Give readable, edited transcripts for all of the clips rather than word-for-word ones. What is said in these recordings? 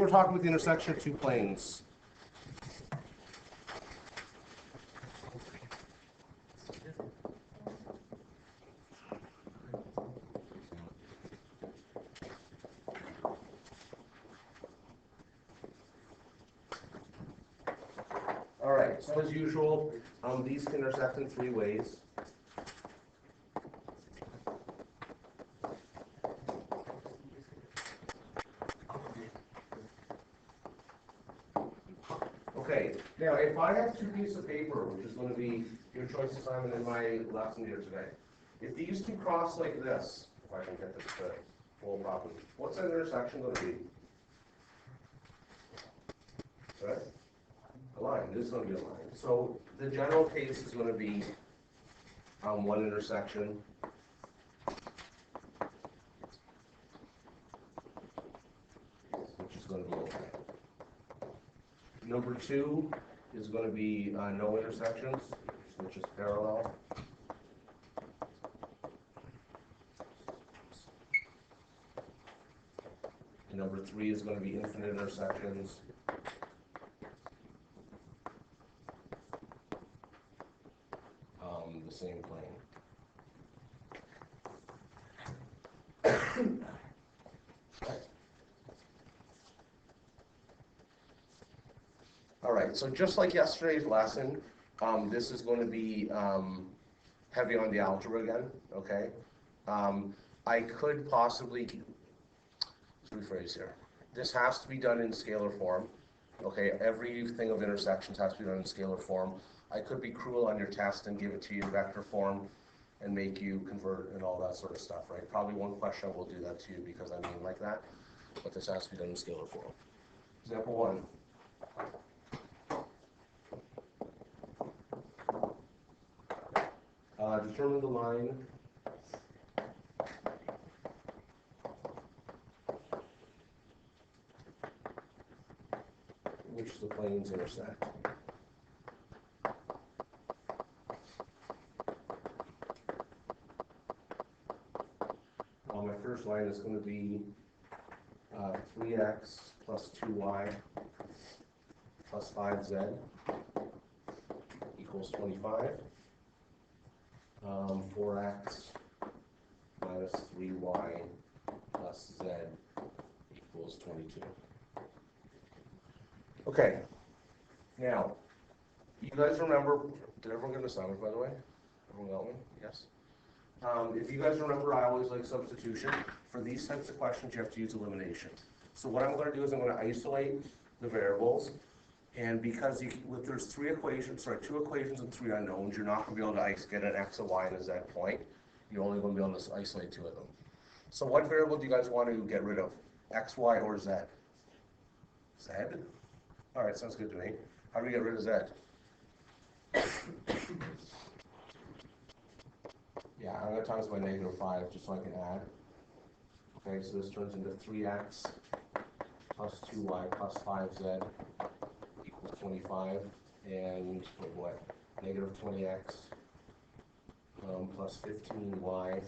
we're talking about the intersection of two planes. All right, so as usual, these can intersect in three ways. Okay, now if I have two pieces of paper, which is going to be your choice assignment in my lesson here today, if these two cross like this, if I can get this to fold properly, what's that intersection going to be? Right? A line. This is going to be a line. So the general case is going to be one intersection. Which is going to be okay. Number two is going to be no intersections, which is parallel. And number three is going to be infinite intersections. The same plane. All right, so just like yesterday's lesson, this is going to be heavy on the algebra again, okay? I could possibly, let's rephrase here. This has to be done in scalar form, okay? Everything of intersections has to be done in scalar form. I could be cruel on your test and give it to you in vector form and make you convert and all that sort of stuff, right? Probably one question I will do that to you because I mean like that, but this has to be done in scalar form. Example one. Determine the line which the planes intersect. My first line is going to be 3x plus 2y plus 5z equals 25. 4x minus 3y plus z equals 22. Okay, now, you guys remember, did everyone get an assignment, by the way? Everyone got one? Yes? If you guys remember, I always like substitution. For these types of questions, you have to use elimination. So what I'm going to do is I'm going to isolate the variables. And because if there's two equations and three unknowns, you're not going to be able to get an x, a y, and a z point. You're only going to be able to isolate two of them. So what variable do you guys want to get rid of? X, y, or z? Z? All right, sounds good to me. How do we get rid of z? Yeah, I'm going to times by -5 just so I can add. Okay, so this turns into 3x plus 2y plus 5z equals 25, and what? Negative 20x plus 15y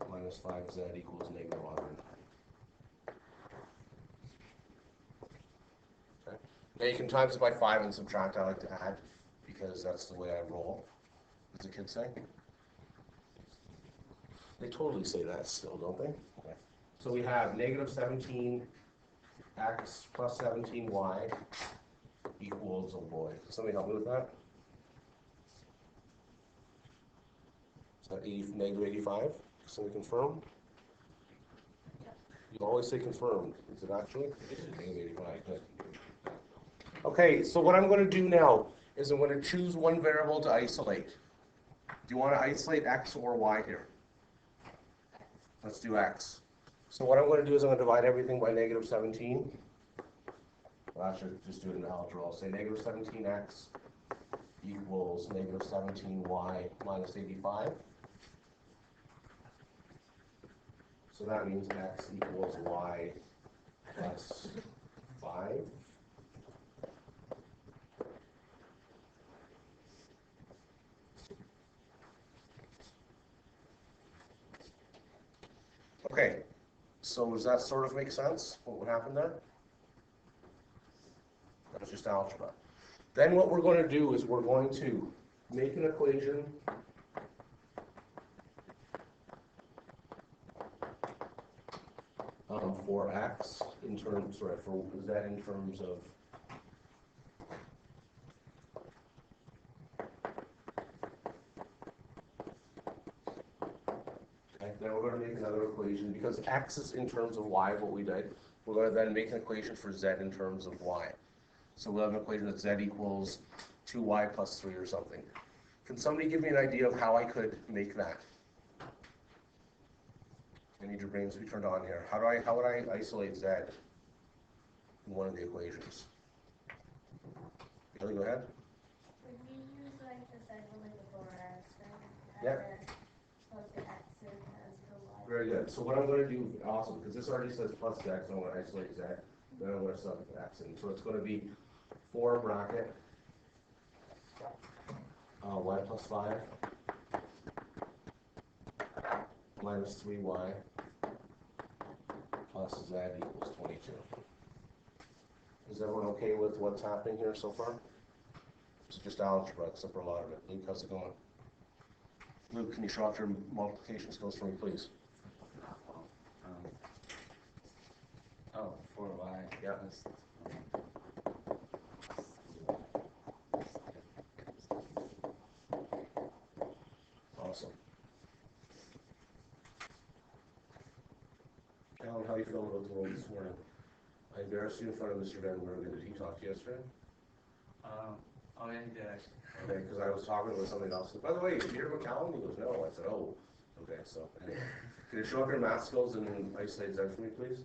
minus 5z equals negative 100. Okay. Now you can times it by 5 and subtract. I like to add because that's the way I roll. As the kids say. They totally say that still, don't they? Okay. So we have negative 17x plus 17y equals, oh boy, can somebody help me with that? Is that negative 85? Somebody confirm? You always say confirmed. Is it actually? Negative 85. Good. Okay, so what I'm going to do now is I'm going to choose one variable to isolate. Do you want to isolate x or y here? Let's do x. So what I'm going to do is I'm going to divide everything by negative 17. Well, I should just do it in algebra. I'll say negative 17x equals negative 17y minus 85. So that means x equals y plus 5. Okay, So does that sort of make sense, what would happen there? That's just algebra. Then what we're going to do is we're going to make an equation for x in terms, sorry, for z in terms of then we're going to make another equation, because x is in terms of y, what we did. We're going to then make an equation for z in terms of y. So we'll have an equation that z equals 2y plus 3 or something. Can somebody give me an idea of how I could make that? I need your brains to be turned on here. How would I isolate z in one of the equations? Kelly, go ahead. Would we use like the segment like before x, right? Yeah. Plus the x and as the y. Very good. So what I'm going to do, awesome, because this already says plus x, I want to isolate z. Then I'm going to sub x in. So it's going to be 4 bracket y plus 5 minus 3y plus z equals 22. Is everyone okay with what's happening here so far? It's just algebra, except for a lot of it. Luke, how's it going? Luke, can you show off your multiplication skills for me, please? 4y. Yeah. Awesome. Alan, how are you feeling about the world this morning? I embarrassed you in front of Mr. Van Bergen. Did he talk to you yesterday? Oh yeah, he did actually. Okay, because I was talking about something else. By the way, did you hear about Callan? He goes, no. I said, oh. Okay, so anyway. Can you show up your math skills and isolate z for me, please?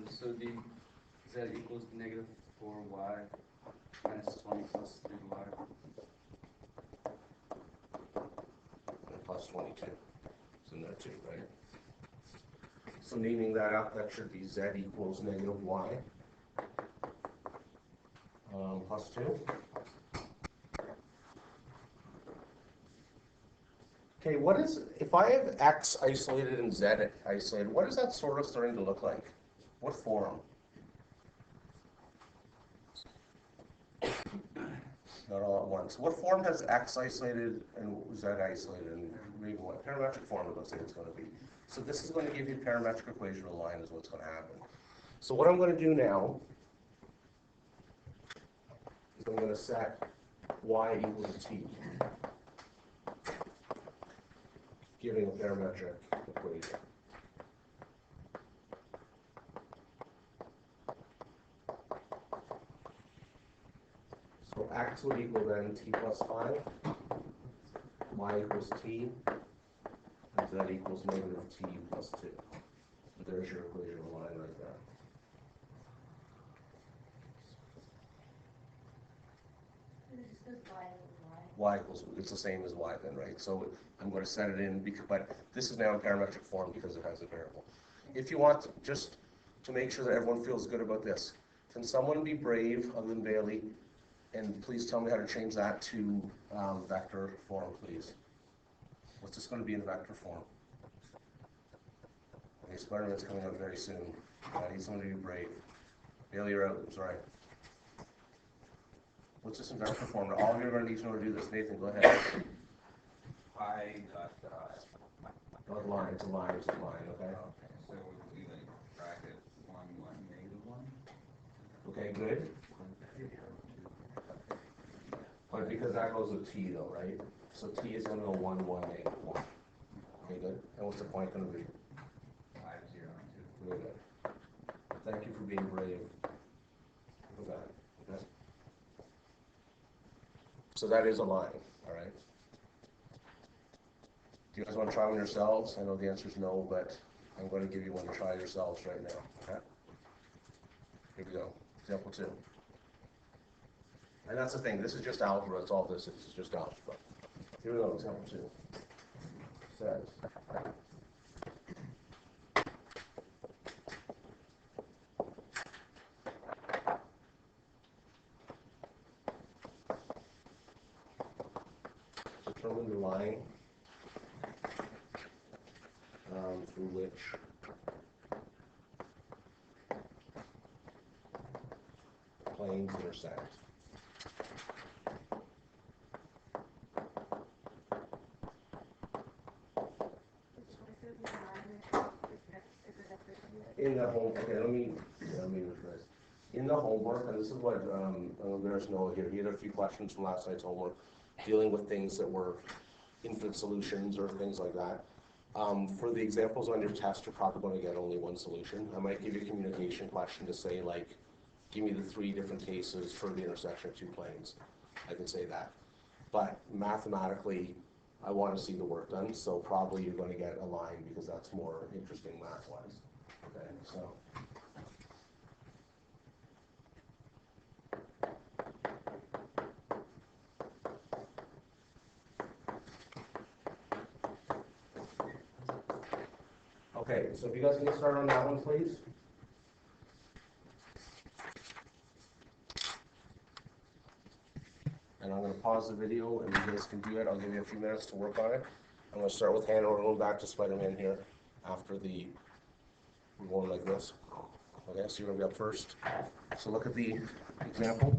So the z equals negative 4y minus 20 plus 3y. And plus 22. It's in there too, right? So naming that up, that should be z equals negative y plus 2. Okay, what is, if I have x isolated and z isolated, what is that sort of starting to look like? What form? Not all at once. What form has x isolated and z isolated? And maybe what parametric form it looks like it's going to be. So this is going to give you a parametric equation of a line is what's going to happen. So what I'm going to do now is I'm going to set y equals t, giving a parametric equation. So x would equal then t plus 5, y equals t, and z equals negative t plus 2. There's your equation of a line right there. Y equals, it's the same as y then, right? So I'm going to set it in, but this is now in parametric form because it has a variable. If you want, just to make sure that everyone feels good about this, can someone be brave other than Bailey, and please tell me how to change that to vector form, please? What's this going to be in vector form? Okay, Spider-Man's coming out very soon. I need someone to be brave. Bailey, you're out. I'm sorry. What's this in vector form? All of you are going to need to know how to do this. Nathan, go ahead. I got Not a line. It's a line. It's a line. Okay. okay, so it would be like bracket 1, 1, negative 1. Okay. Good. But because that goes with t though, right? So t is going to go 1, 1, negative 1. Okay. Good. And what's the point going to be? 5, 0, and 2. Really good. Thank you for being brave with that. Okay. So that is a line, all right? Do you guys want to try one yourselves? I know the answer is no, but I'm going to give you one to try yourselves right now, okay? Here we go. Example 2. And that's the thing. This is just algebra. That's all this is. It's just algebra. Here we go. Example 2. Says, determine the line through which planes intersect. In the home, okay, let me rephrase. In the homework, and this is what, there's Noah here, he had a few questions from last night's homework, dealing with things that were infinite solutions or things like that. For the examples on your test, you're probably going to get only one solution. I might give you a communication question to say, like, give me the 3 different cases for the intersection of 2 planes. I can say that. But mathematically, I want to see the work done, so probably you're going to get a line because that's more interesting math-wise. Okay, so. Okay, so if you guys can get started on that one, please. And I'm going to pause the video and you guys can do it. I'll give you a few minutes to work on it. I'm going to start with Hannah. We're going back to Spider-Man here after we're going like this. Okay, so you're going to be up first. So look at the example.